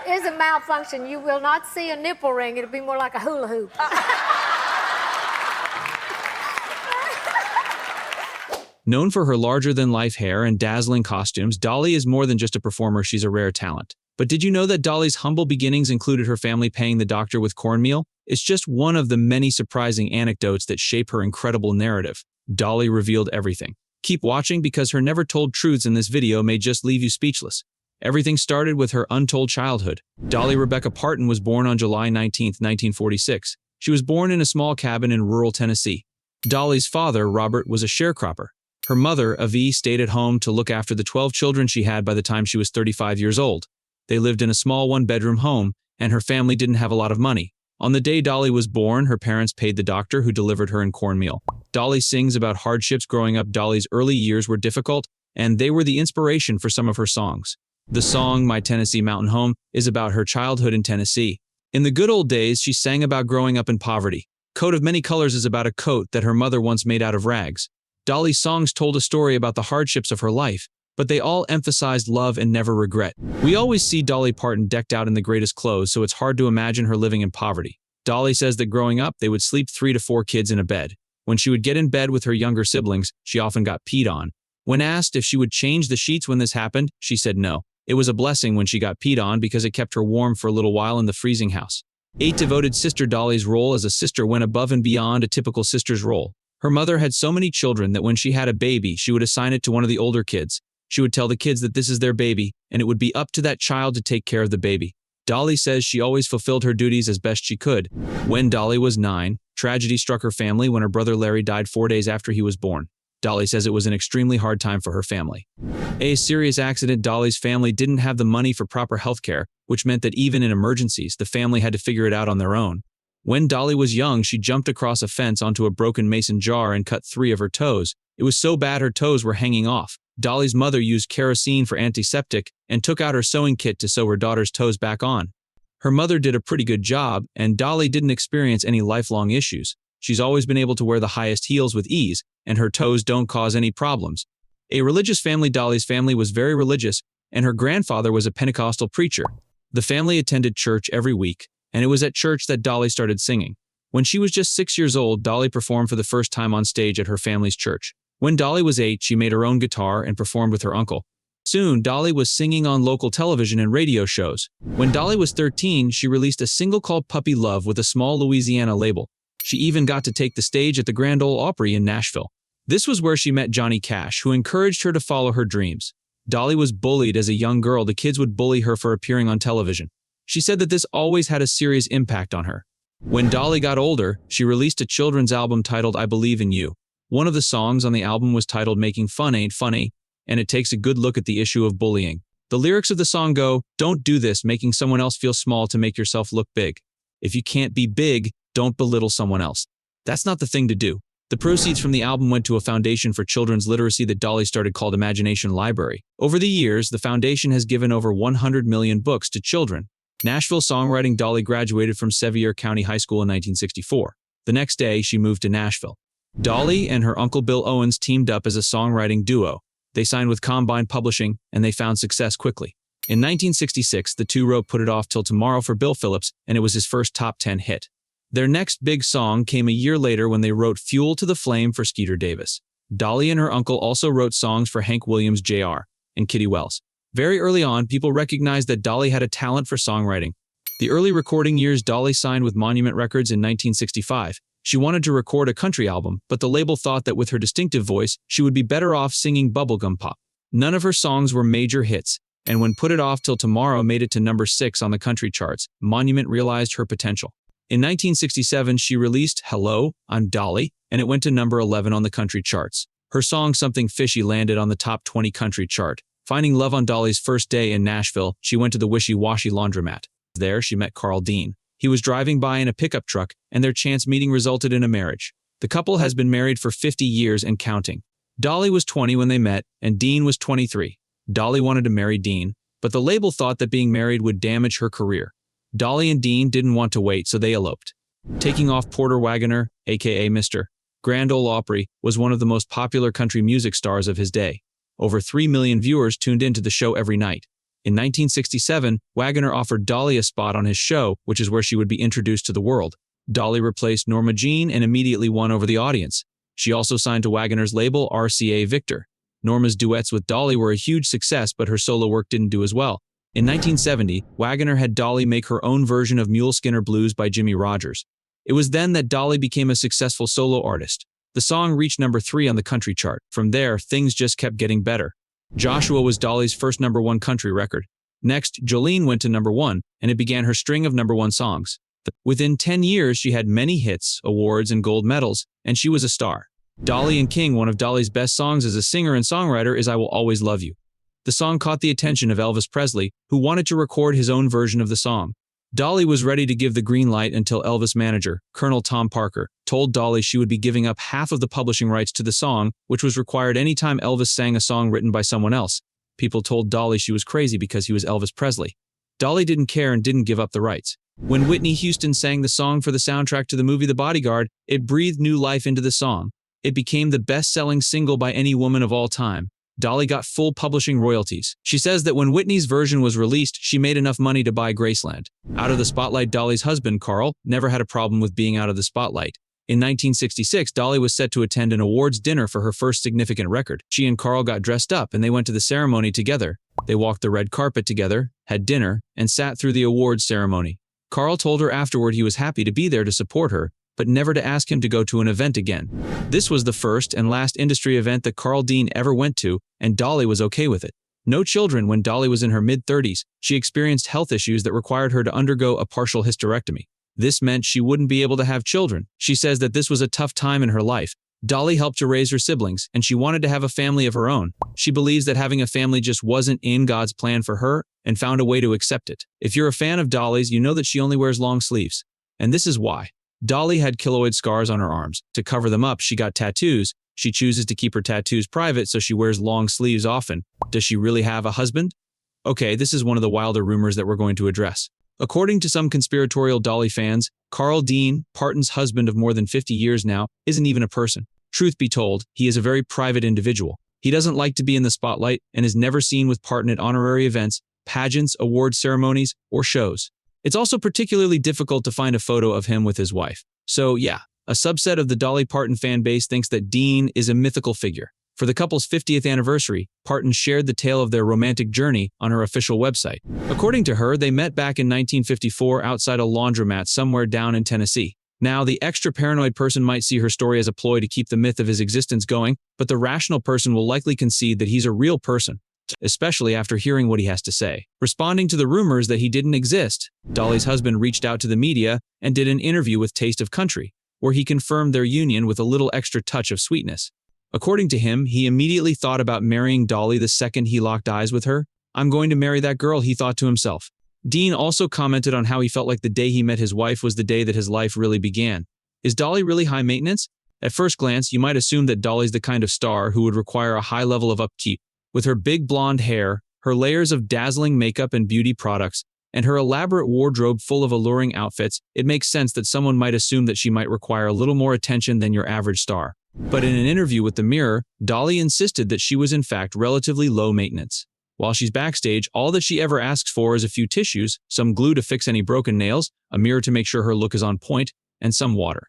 is a malfunction. You will not see a nipple ring. It'll be more like a hula hoop. Known for her larger-than-life hair and dazzling costumes, Dolly is more than just a performer, she's a rare talent. But did you know that Dolly's humble beginnings included her family paying the doctor with cornmeal? It's just one of the many surprising anecdotes that shape her incredible narrative. Dolly revealed everything. Keep watching because her never-told truths in this video may just leave you speechless. Everything started with her untold childhood. Dolly Rebecca Parton was born on July 19, 1946. She was born in a small cabin in rural Tennessee. Dolly's father, Robert, was a sharecropper. Her mother, Avi, stayed at home to look after the 12 children she had by the time she was 35 years old. They lived in a small one-bedroom home, and her family didn't have a lot of money. On the day Dolly was born, her parents paid the doctor who delivered her in cornmeal. Dolly sings about hardships growing up. Dolly's early years were difficult, and they were the inspiration for some of her songs. The song, My Tennessee Mountain Home, is about her childhood in Tennessee. In the good old days, she sang about growing up in poverty. Coat of Many Colors is about a coat that her mother once made out of rags. Dolly's songs told a story about the hardships of her life, but they all emphasized love and never regret. We always see Dolly Parton decked out in the greatest clothes, so it's hard to imagine her living in poverty. Dolly says that growing up, they would sleep 3 to 4 kids in a bed. When she would get in bed with her younger siblings, she often got peed on. When asked if she would change the sheets when this happened, she said no. It was a blessing when she got peed on because it kept her warm for a little while in the freezing house. 8 devoted sister. Dolly's role as a sister went above and beyond a typical sister's role. Her mother had so many children that when she had a baby, she would assign it to one of the older kids. She would tell the kids that this is their baby, and it would be up to that child to take care of the baby. Dolly says she always fulfilled her duties as best she could. When Dolly was 9, tragedy struck her family when her brother Larry died 4 days after he was born. Dolly says it was an extremely hard time for her family. A serious accident. Dolly's family didn't have the money for proper health care, which meant that even in emergencies, the family had to figure it out on their own. When Dolly was young, she jumped across a fence onto a broken mason jar and cut 3 of her toes. It was so bad her toes were hanging off. Dolly's mother used kerosene for antiseptic and took out her sewing kit to sew her daughter's toes back on. Her mother did a pretty good job, and Dolly didn't experience any lifelong issues. She's always been able to wear the highest heels with ease, and her toes don't cause any problems. A religious family. Dolly's family was very religious, and her grandfather was a Pentecostal preacher. The family attended church every week, and it was at church that Dolly started singing. When she was just 6 years old, Dolly performed for the first time on stage at her family's church. When Dolly was 8, she made her own guitar and performed with her uncle. Soon, Dolly was singing on local television and radio shows. When Dolly was 13, she released a single called Puppy Love with a small Louisiana label. She even got to take the stage at the Grand Ole Opry in Nashville. This was where she met Johnny Cash, who encouraged her to follow her dreams. Dolly was bullied as a young girl. The kids would bully her for appearing on television. She said that this always had a serious impact on her. When Dolly got older, she released a children's album titled I Believe in You. One of the songs on the album was titled Making Fun Ain't Funny, and it takes a good look at the issue of bullying. The lyrics of the song go, "Don't do this, making someone else feel small to make yourself look big. If you can't be big, don't belittle someone else. That's not the thing to do." The proceeds from the album went to a foundation for children's literacy that Dolly started called Imagination Library. Over the years, the foundation has given over 100 million books to children. Nashville songwriting. Dolly graduated from Sevier County High School in 1964. The next day, she moved to Nashville. Dolly and her uncle Bill Owens teamed up as a songwriting duo. They signed with Combine Publishing, and they found success quickly. In 1966, the two wrote Put It Off Till Tomorrow for Bill Phillips, and it was his first top 10 hit. Their next big song came a year later when they wrote Fuel to the Flame for Skeeter Davis. Dolly and her uncle also wrote songs for Hank Williams Jr. and Kitty Wells. Very early on, people recognized that Dolly had a talent for songwriting. The early recording years. Dolly signed with Monument Records in 1965. She wanted to record a country album, but the label thought that with her distinctive voice, she would be better off singing bubblegum pop. None of her songs were major hits, and when Put It Off Till Tomorrow made it to number 6 on the country charts, Monument realized her potential. In 1967, she released Hello, I'm Dolly, and it went to number 11 on the country charts. Her song Something Fishy landed on the top 20 country chart. Finding love. On Dolly's first day in Nashville, she went to the Wishy Washy laundromat. There, she met Carl Dean. He was driving by in a pickup truck, and their chance meeting resulted in a marriage. The couple has been married for 50 years and counting. Dolly was 20 when they met, and Dean was 23. Dolly wanted to marry Dean, but the label thought that being married would damage her career. Dolly and Dean didn't want to wait, so they eloped. Taking off. Porter Wagoner, aka Mr. Grand Ole Opry, was one of the most popular country music stars of his day. Over 3 million viewers tuned into the show every night. In 1967, Wagner offered Dolly a spot on his show, which is where she would be introduced to the world. Dolly replaced Norma Jean and immediately won over the audience. She also signed to Wagner's label RCA Victor. Norma's duets with Dolly were a huge success, but her solo work didn't do as well. In 1970, Wagner had Dolly make her own version of Mule Skinner Blues by Jimmie Rodgers. It was then that Dolly became a successful solo artist. The song reached number 3 on the country chart. From there, things just kept getting better. Joshua was Dolly's first number 1 country record. Next, Jolene went to number 1, and it began her string of number 1 songs. Within 10 years, she had many hits, awards, and gold medals, and she was a star. Dolly and King, one of Dolly's best songs as a singer and songwriter, is I Will Always Love You. The song caught the attention of Elvis Presley, who wanted to record his own version of the song. Dolly was ready to give the green light until Elvis' manager, Colonel Tom Parker, told Dolly she would be giving up half of the publishing rights to the song, which was required anytime Elvis sang a song written by someone else. People told Dolly she was crazy because he was Elvis Presley. Dolly didn't care and didn't give up the rights. When Whitney Houston sang the song for the soundtrack to the movie The Bodyguard, it breathed new life into the song. It became the best-selling single by any woman of all time. Dolly got full publishing royalties. She says that when Whitney's version was released, she made enough money to buy Graceland. Out of the spotlight, Dolly's husband, Carl, never had a problem with being out of the spotlight. In 1966, Dolly was set to attend an awards dinner for her first significant record. She and Carl got dressed up and they went to the ceremony together. They walked the red carpet together, had dinner, and sat through the awards ceremony. Carl told her afterward he was happy to be there to support her, but never to ask him to go to an event again. This was the first and last industry event that Carl Dean ever went to, and Dolly was okay with it. No children when Dolly was in her mid-30s. She experienced health issues that required her to undergo a partial hysterectomy. This meant she wouldn't be able to have children. She says that this was a tough time in her life. Dolly helped to raise her siblings, and she wanted to have a family of her own. She believes that having a family just wasn't in God's plan for her, and found a way to accept it. If you're a fan of Dolly's, you know that she only wears long sleeves. And this is why. Dolly had keloid scars on her arms. To cover them up, she got tattoos. She chooses to keep her tattoos private, so she wears long sleeves often. Does she really have a husband? Okay, this is one of the wilder rumors that we're going to address. According to some conspiratorial Dolly fans, Carl Dean, Parton's husband of more than 50 years now, isn't even a person. Truth be told, he is a very private individual. He doesn't like to be in the spotlight and is never seen with Parton at honorary events, pageants, award ceremonies, or shows. It's also particularly difficult to find a photo of him with his wife. So yeah, a subset of the Dolly Parton fan base thinks that Dean is a mythical figure. For the couple's 50th anniversary, Parton shared the tale of their romantic journey on her official website. According to her, they met back in 1954 outside a laundromat somewhere down in Tennessee. Now, the extra paranoid person might see her story as a ploy to keep the myth of his existence going, but the rational person will likely concede that he's a real person, especially after hearing what he has to say. Responding to the rumors that he didn't exist, Dolly's husband reached out to the media and did an interview with Taste of Country, where he confirmed their union with a little extra touch of sweetness. According to him, he immediately thought about marrying Dolly the second he locked eyes with her. I'm going to marry that girl, he thought to himself. Dean also commented on how he felt like the day he met his wife was the day that his life really began. Is Dolly really high maintenance? At first glance, you might assume that Dolly's the kind of star who would require a high level of upkeep. With her big blonde hair, her layers of dazzling makeup and beauty products, and her elaborate wardrobe full of alluring outfits, it makes sense that someone might assume that she might require a little more attention than your average star. But in an interview with The Mirror, Dolly insisted that she was in fact relatively low maintenance. While she's backstage, all that she ever asks for is a few tissues, some glue to fix any broken nails, a mirror to make sure her look is on point, and some water.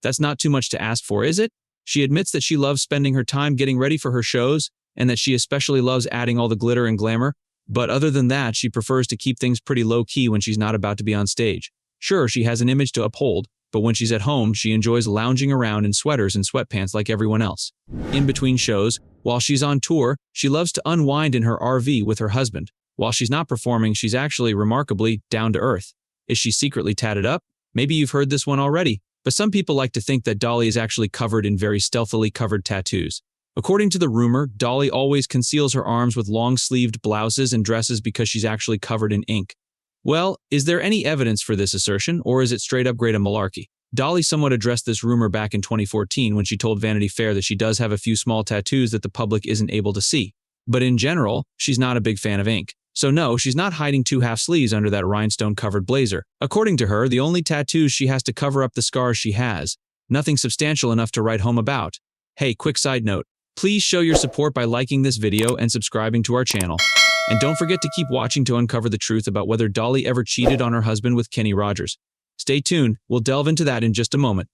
That's not too much to ask for, is it? She admits that she loves spending her time getting ready for her shows, and that she especially loves adding all the glitter and glamour, but other than that, she prefers to keep things pretty low-key when she's not about to be on stage. Sure, she has an image to uphold, but when she's at home, she enjoys lounging around in sweaters and sweatpants like everyone else. In between shows, while she's on tour, she loves to unwind in her RV with her husband. While she's not performing, she's actually remarkably down-to-earth. Is she secretly tatted up? Maybe you've heard this one already, but some people like to think that Dolly is actually covered in very stealthily covered tattoos. According to the rumor, Dolly always conceals her arms with long-sleeved blouses and dresses because she's actually covered in ink. Well, is there any evidence for this assertion, or is it straight-up great a malarkey? Dolly somewhat addressed this rumor back in 2014 when she told Vanity Fair that she does have a few small tattoos that the public isn't able to see. But in general, she's not a big fan of ink. So no, she's not hiding 2 half sleeves under that rhinestone-covered blazer. According to her, the only tattoos she has to cover up the scars she has. Nothing substantial enough to write home about. Hey, quick side note. Please show your support by liking this video and subscribing to our channel. And don't forget to keep watching to uncover the truth about whether Dolly ever cheated on her husband with Kenny Rogers. Stay tuned, we'll delve into that in just a moment.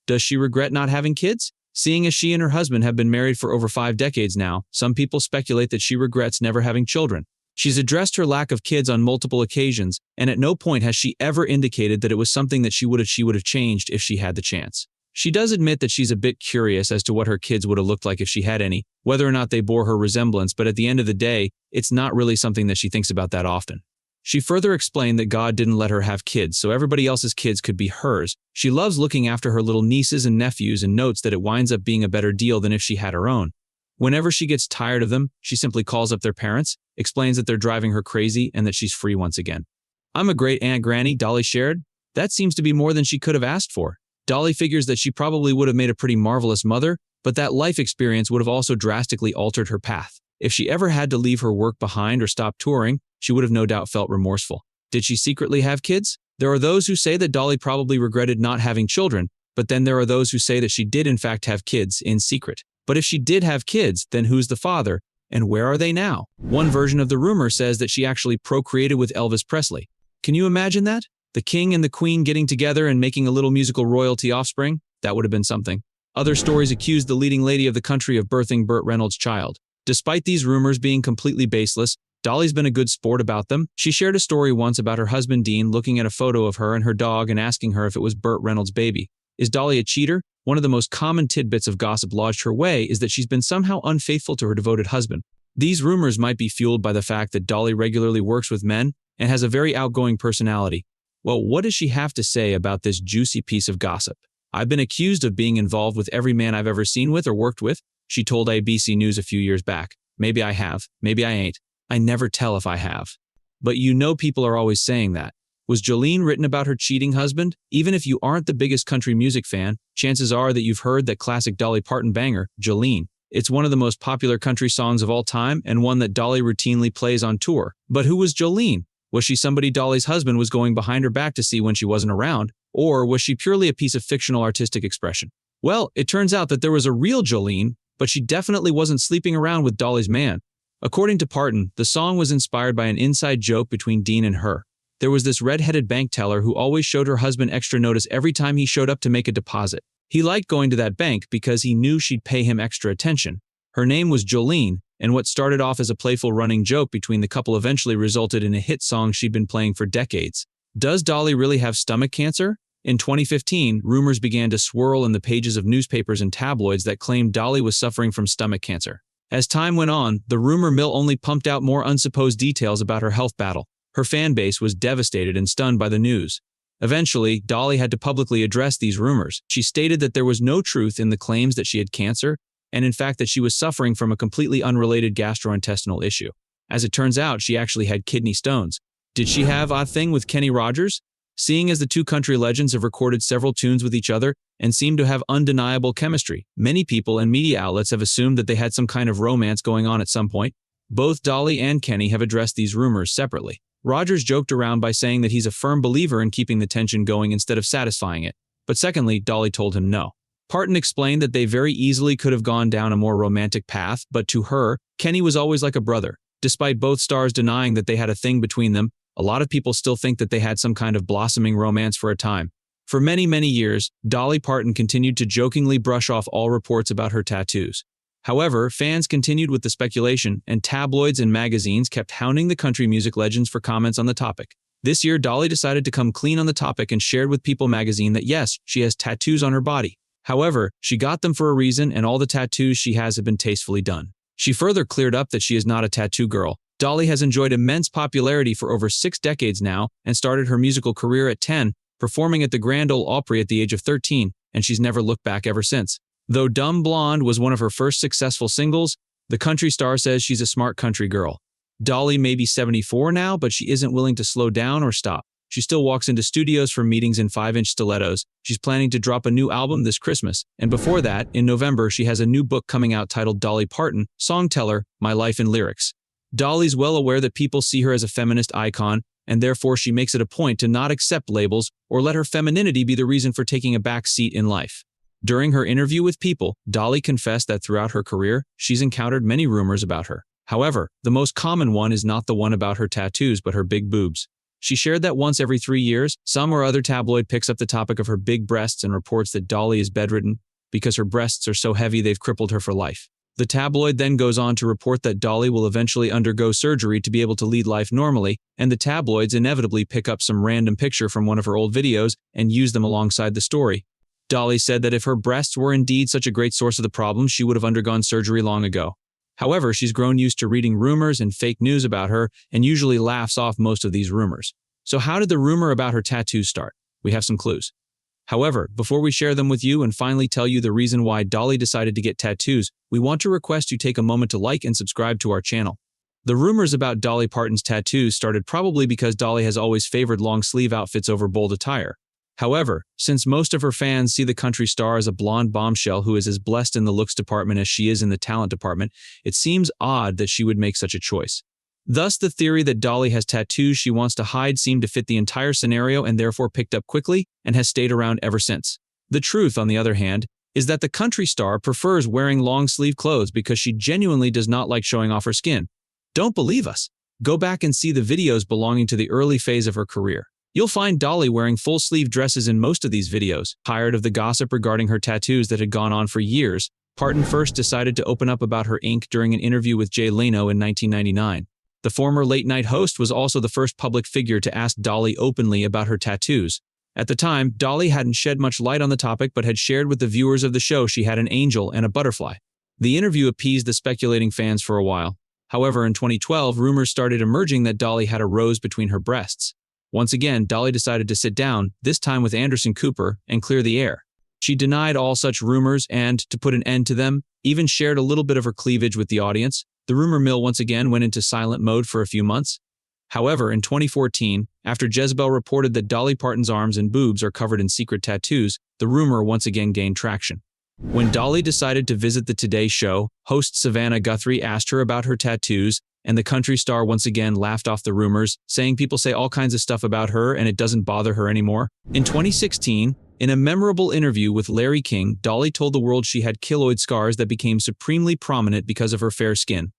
Does she regret not having kids? Seeing as she and her husband have been married for over 5 decades now, some people speculate that she regrets never having children. She's addressed her lack of kids on multiple occasions, and at no point has she ever indicated that it was something that she would have changed if she had the chance. She does admit that she's a bit curious as to what her kids would have looked like if she had any, whether or not they bore her resemblance, but at the end of the day, it's not really something that she thinks about that often. She further explained that God didn't let her have kids, so everybody else's kids could be hers. She loves looking after her little nieces and nephews and notes that it winds up being a better deal than if she had her own. Whenever she gets tired of them, she simply calls up their parents, explains that they're driving her crazy and that she's free once again. "I'm a great Aunt Granny," Dolly shared. That seems to be more than she could have asked for. Dolly figures that she probably would have made a pretty marvelous mother, but that life experience would have also drastically altered her path. If she ever had to leave her work behind or stop touring, she would have no doubt felt remorseful. Did she secretly have kids? There are those who say that Dolly probably regretted not having children, but then there are those who say that she did in fact have kids in secret. But if she did have kids, then who's the father, and where are they now? One version of the rumor says that she actually procreated with Elvis Presley. Can you imagine that? The king and the queen getting together and making a little musical royalty offspring? That would have been something. Other stories accused the leading lady of the country of birthing Burt Reynolds' child. Despite these rumors being completely baseless, Dolly's been a good sport about them. She shared a story once about her husband Dean looking at a photo of her and her dog and asking her if it was Burt Reynolds' baby. Is Dolly a cheater? One of the most common tidbits of gossip lodged her way is that she's been somehow unfaithful to her devoted husband. These rumors might be fueled by the fact that Dolly regularly works with men and has a very outgoing personality. Well, what does she have to say about this juicy piece of gossip? "I've been accused of being involved with every man I've ever seen with or worked with," she told ABC News a few years back. "Maybe I have, maybe I ain't. I never tell if I have." But you know people are always saying that. Was Jolene written about her cheating husband? Even if you aren't the biggest country music fan, chances are that you've heard that classic Dolly Parton banger, Jolene. It's one of the most popular country songs of all time and one that Dolly routinely plays on tour. But who was Jolene? Was she somebody Dolly's husband was going behind her back to see when she wasn't around? Or was she purely a piece of fictional artistic expression? Well, it turns out that there was a real Jolene, but she definitely wasn't sleeping around with Dolly's man. According to Parton, the song was inspired by an inside joke between Dean and her. There was this red-headed bank teller who always showed her husband extra notice every time he showed up to make a deposit. He liked going to that bank because he knew she'd pay him extra attention. Her name was Jolene, and what started off as a playful running joke between the couple eventually resulted in a hit song she'd been playing for decades. Does Dolly really have stomach cancer? In 2015, rumors began to swirl in the pages of newspapers and tabloids that claimed Dolly was suffering from stomach cancer. As time went on, the rumor mill only pumped out more unsupposed details about her health battle. Her fan base was devastated and stunned by the news. Eventually, Dolly had to publicly address these rumors. She stated that there was no truth in the claims that she had cancer, and in fact that she was suffering from a completely unrelated gastrointestinal issue. As it turns out, she actually had kidney stones. Did she have a thing with Kenny Rogers? Seeing as the two country legends have recorded several tunes with each other and seem to have undeniable chemistry, many people and media outlets have assumed that they had some kind of romance going on at some point. Both Dolly and Kenny have addressed these rumors separately. Rogers joked around by saying that he's a firm believer in keeping the tension going instead of satisfying it. But secondly, Dolly told him no. Parton explained that they very easily could have gone down a more romantic path, but to her, Kenny was always like a brother. Despite both stars denying that they had a thing between them, a lot of people still think that they had some kind of blossoming romance for a time. For many, many years, Dolly Parton continued to jokingly brush off all reports about her tattoos. However, fans continued with the speculation, and tabloids and magazines kept hounding the country music legends for comments on the topic. This year, Dolly decided to come clean on the topic and shared with People magazine that yes, she has tattoos on her body. However, she got them for a reason, and all the tattoos she has have been tastefully done. She further cleared up that she is not a tattoo girl. Dolly has enjoyed immense popularity for over 6 decades now and started her musical career at 10, performing at the Grand Ole Opry at the age of 13, and she's never looked back ever since. Though Dumb Blonde was one of her first successful singles, the country star says she's a smart country girl. Dolly may be 74 now, but she isn't willing to slow down or stop. She still walks into studios for meetings in 5-inch stilettos. She's planning to drop a new album this Christmas. And before that, in November, she has a new book coming out titled Dolly Parton, Songteller, My Life in Lyrics. Dolly's well aware that people see her as a feminist icon, and therefore she makes it a point to not accept labels or let her femininity be the reason for taking a back seat in life. During her interview with People, Dolly confessed that throughout her career, she's encountered many rumors about her. However, the most common one is not the one about her tattoos but her big boobs. She shared that once every 3 years, some or other tabloid picks up the topic of her big breasts and reports that Dolly is bedridden because her breasts are so heavy they've crippled her for life. The tabloid then goes on to report that Dolly will eventually undergo surgery to be able to lead life normally, and the tabloids inevitably pick up some random picture from one of her old videos and use them alongside the story. Dolly said that if her breasts were indeed such a great source of the problem, she would have undergone surgery long ago. However, she's grown used to reading rumors and fake news about her and usually laughs off most of these rumors. So how did the rumor about her tattoos start? We have some clues. However, before we share them with you and finally tell you the reason why Dolly decided to get tattoos, we want to request you take a moment to like and subscribe to our channel. The rumors about Dolly Parton's tattoos started probably because Dolly has always favored long-sleeve outfits over bold attire. However, since most of her fans see the country star as a blonde bombshell who is as blessed in the looks department as she is in the talent department, it seems odd that she would make such a choice. Thus, the theory that Dolly has tattoos she wants to hide seemed to fit the entire scenario and therefore picked up quickly and has stayed around ever since. The truth, on the other hand, is that the country star prefers wearing long-sleeve clothes because she genuinely does not like showing off her skin. Don't believe us? Go back and see the videos belonging to the early phase of her career. You'll find Dolly wearing full-sleeve dresses in most of these videos. Tired of the gossip regarding her tattoos that had gone on for years, Parton first decided to open up about her ink during an interview with Jay Leno in 1999. The former late-night host was also the first public figure to ask Dolly openly about her tattoos. At the time, Dolly hadn't shed much light on the topic but had shared with the viewers of the show she had an angel and a butterfly. The interview appeased the speculating fans for a while. However, in 2012, rumors started emerging that Dolly had a rose between her breasts. Once again, Dolly decided to sit down, this time with Anderson Cooper, and clear the air. She denied all such rumors and, to put an end to them, even shared a little bit of her cleavage with the audience. The rumor mill once again went into silent mode for a few months. However, in 2014, after Jezebel reported that Dolly Parton's arms and boobs are covered in secret tattoos, the rumor once again gained traction. When Dolly decided to visit the Today Show, host Savannah Guthrie asked her about her tattoos, and the country star once again laughed off the rumors, saying people say all kinds of stuff about her and it doesn't bother her anymore. In 2016, in a memorable interview with Larry King, Dolly told the world she had keloid scars that became supremely prominent because of her fair skin.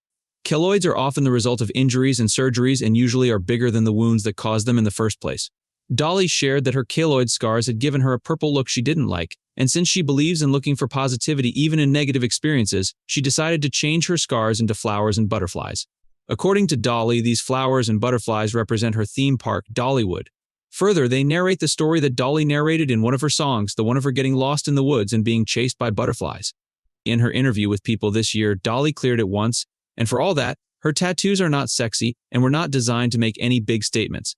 Keloids are often the result of injuries and surgeries and usually are bigger than the wounds that caused them in the first place. Dolly shared that her keloid scars had given her a purple look she didn't like, and since she believes in looking for positivity even in negative experiences, she decided to change her scars into flowers and butterflies. According to Dolly, these flowers and butterflies represent her theme park, Dollywood. Further, they narrate the story that Dolly narrated in one of her songs, the one of her getting lost in the woods and being chased by butterflies. In her interview with People this year, Dolly cleared it once, and for all that, her tattoos are not sexy and were not designed to make any big statements.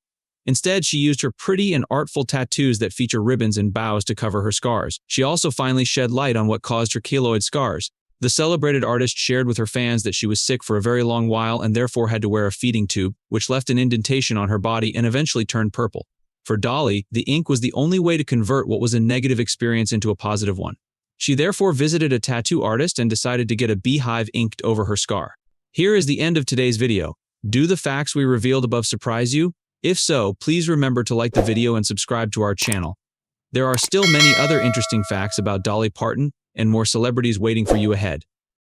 Instead, she used her pretty and artful tattoos that feature ribbons and bows to cover her scars. She also finally shed light on what caused her keloid scars. The celebrated artist shared with her fans that she was sick for a very long while and therefore had to wear a feeding tube, which left an indentation on her body and eventually turned purple. For Dolly, the ink was the only way to convert what was a negative experience into a positive one. She therefore visited a tattoo artist and decided to get a beehive inked over her scar. Here is the end of today's video. Do the facts we revealed above surprise you? If so, please remember to like the video and subscribe to our channel. There are still many other interesting facts about Dolly Parton and more celebrities waiting for you ahead.